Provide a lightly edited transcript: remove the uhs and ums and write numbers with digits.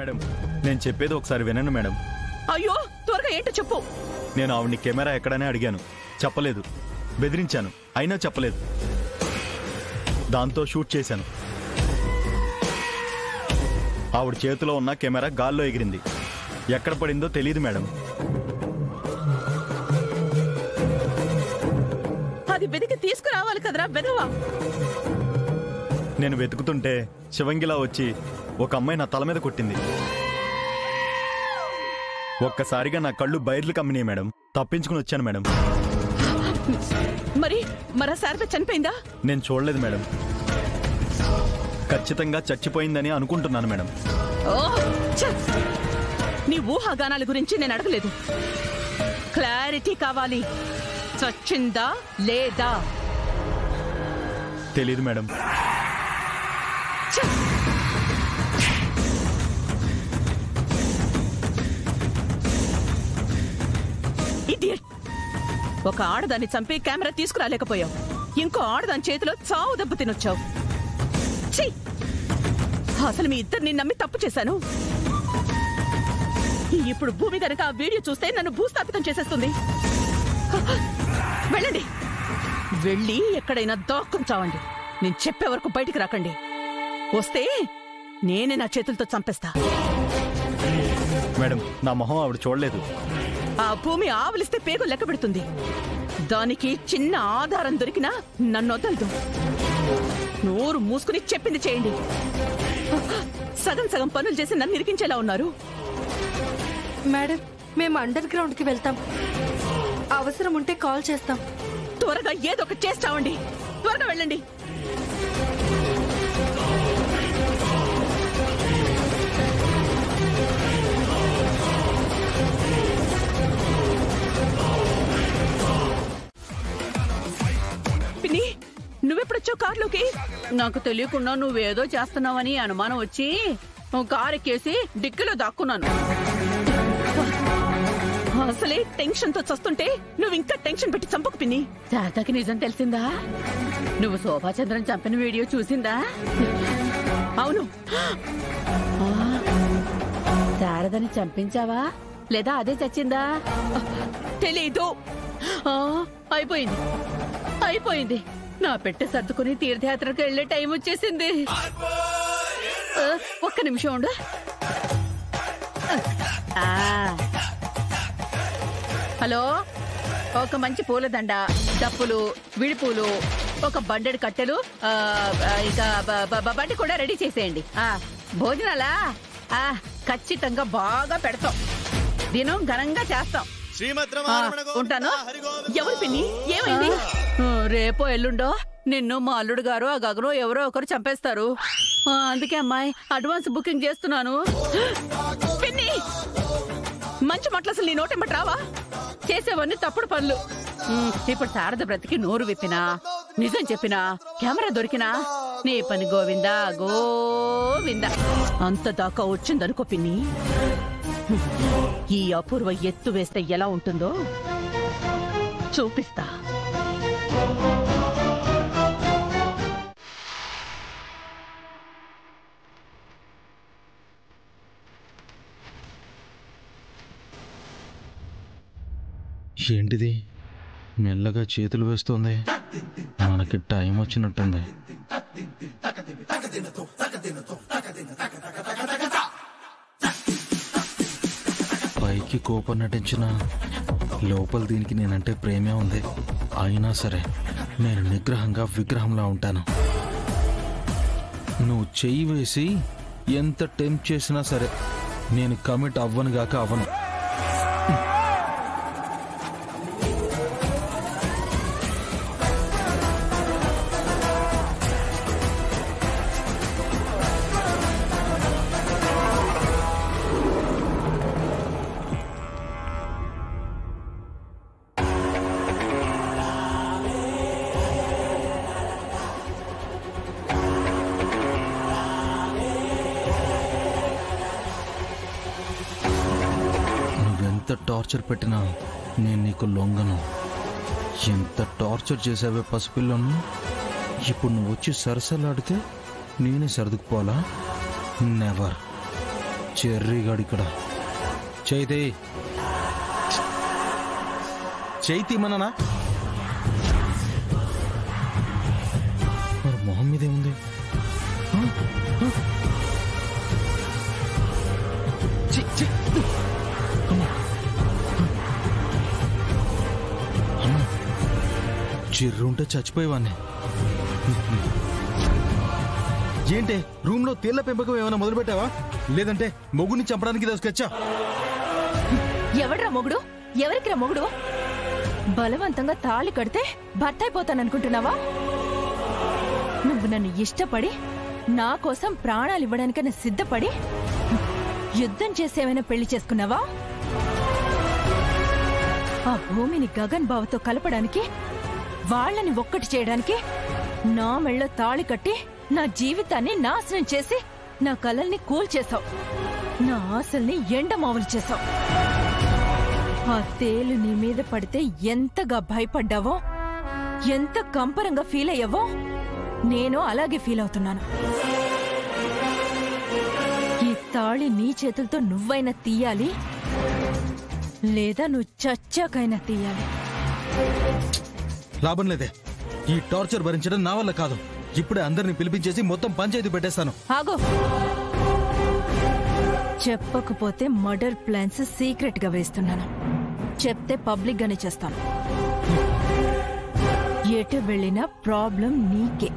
Madam నేను చెప్పేది ఒకసారి వినండి మేడం. అయ్యో త్వరగా ఏంటో చెప్పు. నేను ఆవిడ్ని కెమెరా ఎక్కడనే అడిగాను, చెప్పలేదు. బెదిరించాను, అయినా చెప్పలేదు. దాంతో షూట్ చేశాను. ఆవిడ చేతిలో ఉన్న కెమెరా గాల్లో ఎగిరింది. ఎక్కడ పడిందో తెలియదు మేడం. అది వెతికి తీసుకురావాలి కదరా వెదవా. నేను వెతుకుతుంటే శివంగిలా వచ్చి ఒక అమ్మాయి నా తల మీద కొట్టింది. ఒక్కసారిగా నా కళ్ళు బయర్లు కమ్మినాయి మేడం. తప్పించుకుని వచ్చాను మేడం. మరి శారద చనిపోయిందా? నేను చూడలేదు మేడం. ఖచ్చితంగా చచ్చిపోయిందని అనుకుంటున్నాను మేడం. నీ ఊహాగానాల గురించి నేను అడగలేదు. క్లారిటీ కావాలి. చచ్చిందా లేదా? తెలీదు మేడం. ఇడియట్. ఒక ఆడదాన్ని చంపి కెమెరా తీసుకురాలేకపోయావు. ఇంకో ఆడదాని చేతిలో చావు దెబ్బ తినొచ్చావు. అసలు మీ ఇద్దరిని నమ్మి తప్పు చేశాను. ఇప్పుడు భూమి గనక ఆ వీడియో చూస్తే నన్ను భూస్థాపితం చేసేస్తుంది. వెళ్ళండి, వెళ్ళి ఎక్కడైనా దాక్కుని చావండి. నేను చెప్పే వరకు బయటికి రాకండి. వస్తే నేనే నా చేతులతో చంపేస్తా. మేడం నా మొహం ఆవిడ చూడలేదు. ఆ భూమి ఆవలిస్తే పేగు లెక్క పెడుతుంది. దానికి చిన్న ఆధారం దొరికినా నన్ను వదలదు. నోరు మూసుకుని చెప్పింది చేయండి. సగం సగం పనులు చేసి నన్ను ఇరికించేలా ఉన్నారు. మేడం మేము అండర్ గ్రౌండ్ కి వెళ్తాం. అవసరం ఉంటే కాల్ చేస్తాం. త్వరగా ఏదో ఒకటి చేస్తామండి. త్వరగా వెళ్ళండి. పిన్ని, నువ్వెప్పుడొచ్చావు కార్లోకి? నాకు తెలియకుండా నువ్వేదో చేస్తున్నావని అనుమానం వచ్చి కారు ఎక్కేసి డిక్కీలో దాక్కున్నాను. అసలే టెన్షన్ తో చస్తుంటే నువ్వు ఇంకా టెన్షన్ పెట్టి చంపకు పిన్ని. శారదకి నిజం తెలిసిందా? నువ్వు శోభాచంద్రన్ చంపిన వీడియో చూసిందా? అవును. శారదని చంపించావా లేదా అదే చచ్చిందా? తెలీదు. అయిపోయింది అయిపోయింది. నా పెట్టె సర్దుకుని తీర్థయాత్రకు వెళ్లే టైం వచ్చేసింది. ఒక్క నిమిషం ఉండు. హలో, ఒక మంచి పూలదండ, డప్పులు, విడిపూలు, ఒక బండెడు కట్టెలు, ఇక బండి కూడా రెడీ చేసేయండి. భోజనాలా ఖచ్చితంగా బాగా పెడతాం. దినం ఘనంగా చేస్తాం. ఉంటాను. ఎవరు పిన్ని? ఏమైంది? రేపో ఎల్లుండో నిన్ను మా అల్లుడు గారు ఆ గగను ఎవరో ఒకరు చంపేస్తారు. అందుకే అమ్మాయి అడ్వాన్స్ బుకింగ్ చేస్తున్నాను. పిన్ని, మంచి మాటలు అసలు నీ నోటెంబటి రావా? చేసేవన్నీ తప్పుడు పనులు. ఇప్పుడు శారద బ్రతికి నోరు విప్పినా, నిజం చెప్పినా, కెమెరా దొరికినా నీ పని గోవిందా గోవిందా. అంత దాకా వచ్చిందనుకో పిన్ని, ఈ అపూర్వ ఎత్తు వేస్తే ఎలా ఉంటుందో చూపిస్తా. ఏంటిది మెల్లగా చేతులు వేస్తుంది? మనకి టైం వచ్చినట్టుంది. పైకి కోపం నటించిన లోపల దీనికి నేనంటే ప్రేమే ఉంది. అయినా సరే నేను నిగ్రహంగా విగ్రహంలా ఉంటాను. నువ్వు చెయ్యి వేసి ఎంత టెంప్ట్ చేసినా సరే నేను కమిట్ అవ్వను గాక అవ్వను. ఎంత టార్చర్ పెట్టినా నేను నీకు లొంగను. ఎంత టార్చర్ చేసావే పసిపిల్లను. ఇప్పుడు నువ్వు వచ్చి సరసలాడితే నేనే సర్దుకుపోవాలా? నెవర్. చెర్రీగాడు ఇక్కడ. చైతి చైతి మననా మరి మొహం మీదేముంది? చిర్రు ఉంటే చచ్చిపోయేవాన్ని. ఏంటే రూమ్ లో తేళ్ల పెంపకం ఏమైనా మొదలు పెట్టావా? లేదంటే మొగుడిని చంపడానికి తీసుకొచ్చా? ఎవడ్రా మొగుడు? ఎవరికిరా మొగుడు? బలవంతంగా తాళి కడితే భర్త అయిపోతాననుకుంటున్నావా? నువ్వు నన్ను ఇష్టపడి నా కోసం ప్రాణాలు ఇవ్వడానికైనా సిద్ధపడి యుద్ధం చేసేమైనా పెళ్లి చేసుకున్నావా? ఆ భూమిని గగన్ బావతో కలపడానికి, వాళ్ళని ఒక్కటి చేయడానికి నా మెళ్ళో తాళి కట్టి నా జీవితాన్ని నాశనం చేసి నా కలల్ని కూల్చేశావు. నా ఆశల్ని ఎండమావులు చేశావు. ఆ తేలు నీ మీద పడితే ఎంతగా భయపడ్డావో, ఎంత కంపరంగా ఫీల్ అయ్యావో నేను అలాగే ఫీల్ అవుతున్నాను. ఈ తాళి నీ చేతులతో నువ్వైనా తీయాలి, లేదా నువ్వు చచ్చాకైనా తీయాలి. లాభం లేదే. ఈ టార్చర్ భరించడం నా వల్ల కాదు. ఇప్పుడే అందరిని పిలిపించేసి మొత్తం పంచాయతీ పెట్టేస్తాను. ఆగో, చెప్పకపోతే మర్డర్ ప్లాన్స్ సీక్రెట్ గా వేస్తున్నాను. చెప్తే పబ్లిక్ గానే చేస్తాను. ఎటు వెళ్ళినా ప్రాబ్లం నీకే.